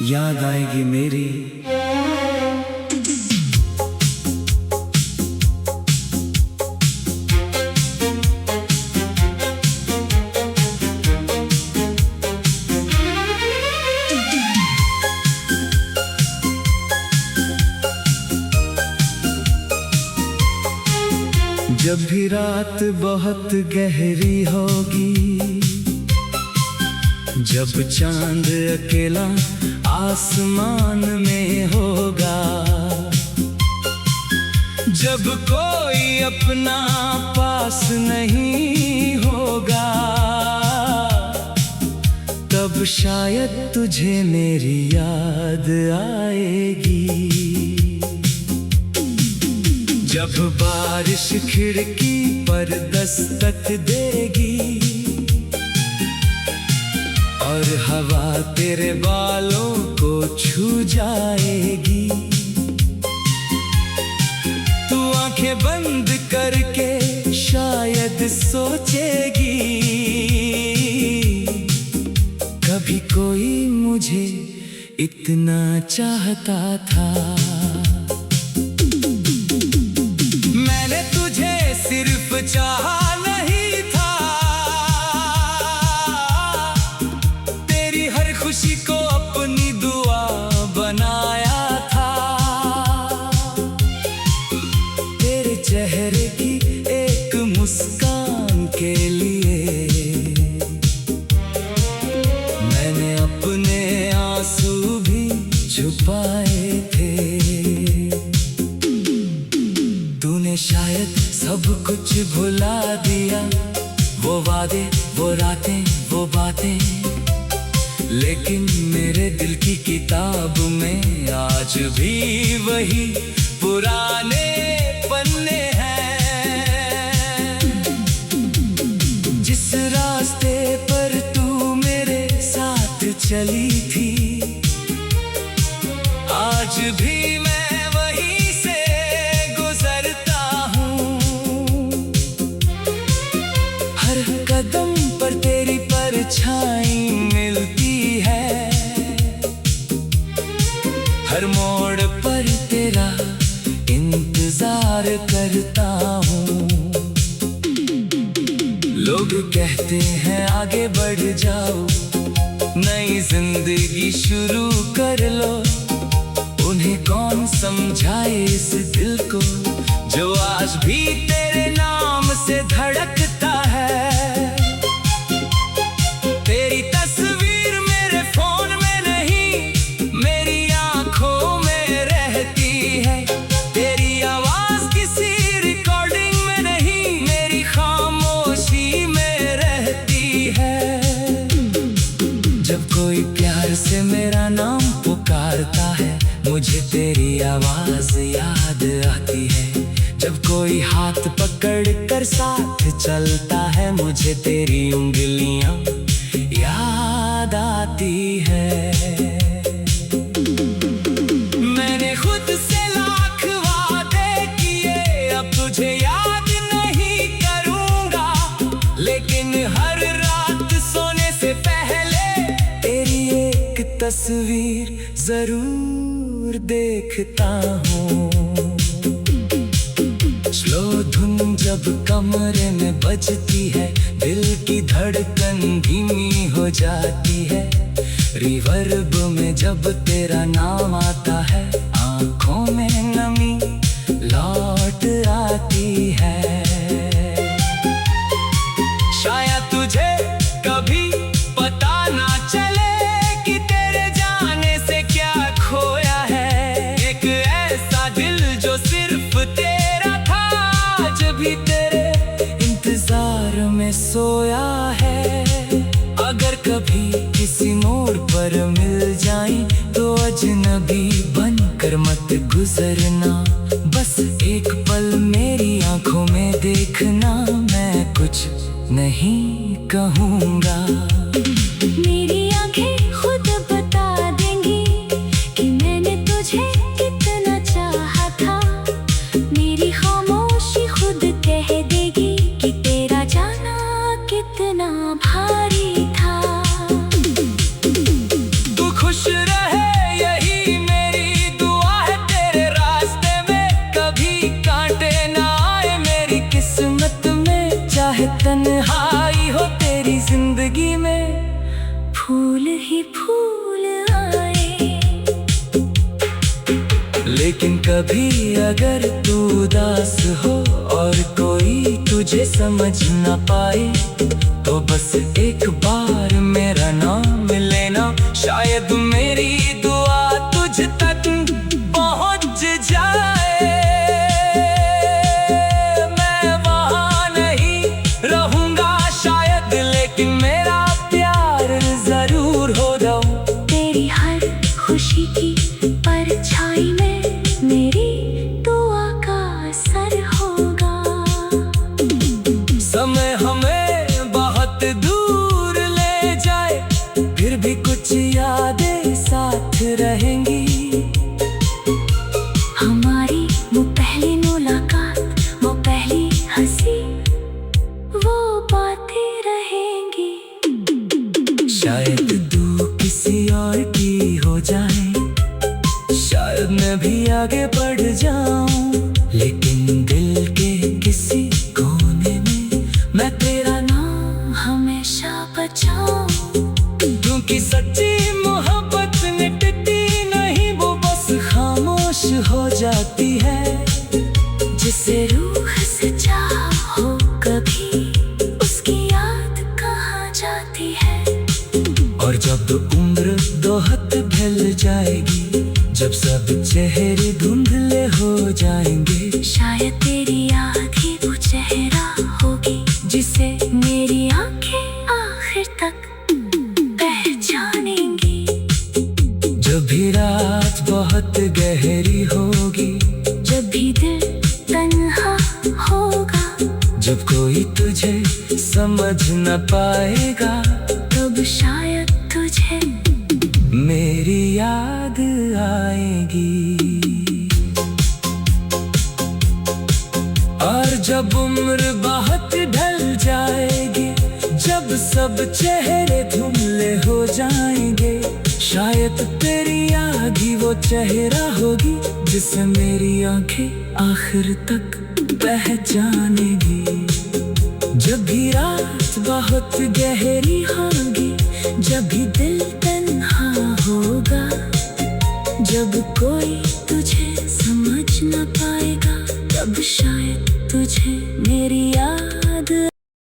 याद आएगी मेरी। जब भी रात बहुत गहरी होगी, जब चांद अकेला आसमान में होगा, जब कोई अपना पास नहीं होगा, तब शायद तुझे मेरी याद आएगी। जब बारिश खिड़की पर दस्तक देगी और हवा तेरे बालों को छू जाएगी, तू आंखें बंद करके शायद सोचेगी, कभी कोई मुझे इतना चाहता था। मैंने तुझे सिर्फ चाहा नहीं था, तेरी हर खुशी को अपनी दुआ बनाया था। तेरे चेहरे की एक मुस्कान के लिए मैंने अपने आंसू भी छुपाए थे। तूने शायद सब कुछ भुला दिया, वो वादे, वो रातें, वो बातें, लेकिन मेरे दिल की किताब में आज भी वही पुराने पन्ने हैं। जिस रास्ते पर तू मेरे साथ चली थी, आज भी मैं वहीं से गुजरता हूँ। हर कदम पर तेरी परछाई मिलती है, हर मोड़ पर तेरा इंतजार करता हूँ। लोग कहते हैं आगे बढ़ जाओ, नई जिंदगी शुरू कर लो, उन्हें कौन समझाए इस दिल को जो आज भी तेरे नाम से धड़कता है। तेरी तस्वीर मेरे फोन में नहीं, मेरी आंखों में रहती है। तेरी आवाज किसी रिकॉर्डिंग में नहीं, मेरी खामोशी में रहती है। जब कोई प्यार से मेरा नाम पुकारता है, मुझे तेरी आवाज याद आती है। जब कोई हाथ पकड़ कर साथ चलता है, मुझे तेरी उंगलियां याद आती है। मैंने खुद से लाख वादे किए, अब तुझे याद नहीं करूंगा, लेकिन हर रात सोने से पहले तेरी एक तस्वीर जरूर देखता हूँ। स्लो धुन जब कमरे में बजती है, दिल की धड़कन धीमी हो जाती है। रिवर्ब में जब तेरा नाम आता है, आंखों में नमी लौट आती है। शायद तुझे कभी पता ना चले कि तेरे जाने से क्या खोया है। एक ऐसा दिल जो सिर्फ तेरा था, आज भी तेरे इंतजार में सोया है। अगर कभी किसी मोड़ पर मिल जाए, तो अजनबी बनकर मत गुजरना, बस एक पल मेरी आंखों में देखना, मैं कुछ नहीं कहूँगा। मेरी आंखें खुद बता देंगी कि मैंने तुझे कितना चाहा था। मेरी खामोशी खुद कह देगी कि तेरा जाना कितना भारी था। तू खुश रहे तन्हाई हो तेरी जिंदगी में, फूल ही फूल आए। लेकिन कभी अगर तू उदास हो और कोई तुझे समझ ना पाए, तो बस एक बार मेरा नाम लेना, शायद मेरी दुआ तुझ तक पहुंच जाए। मैं वहां नहीं रहूंगा शायद, लेकिन मेरा प्यार जरूर होगा। तेरी हर खुशी की परछाई में मेरी दुआ का असर होगा। समय हमें बहुत दूर ले जाए, फिर भी कुछ यादें साथ रहेंगी। हमारी वो पहली मुलाकात, वो पहली हंसी, वो बातें रहेंगी। शायद तू किसी और की हो जाए, शायद मैं भी आगे बढ़ जाऊं, लेकिन दिल के किसी कोने में मैं तेरा नाम हमेशा बचाऊं। क्योंकि सच्ची मोहब्बत मिटती नहीं, वो बस खामोश हो जाती है। जिसे रूह से चाहो कभी, उसकी याद कहाँ जाती है। और जब उम्र दोहत ढल जाएगी, जब सब चेहरे धुंधले हो जाएंगे, शायद तेरी याद ही वो चेहरा होगी, जिसे मेरी आंखें आखिर तक पहचानेंगी। जब भी रात बहुत गहरी होगी, जब भी दिल तन्हा होगा, जब कोई तुझे समझ न पाएगा, तब शायद तुझे मेरी याद आएगी। और जब उम्र बहुत ढल जाएगी, जब सब चेहरे धुंधले हो जाएंगे, शायद तेरी याद ही वो चेहरा होगी, जिसे मेरी आंखें आखिर तक पहचानेगी। जब भी रात बहुत गहरी होगी, जब भी दिल तन्हा होगा, जब कोई तुझे समझ न पाएगा, तब शायद तुझे मेरी याद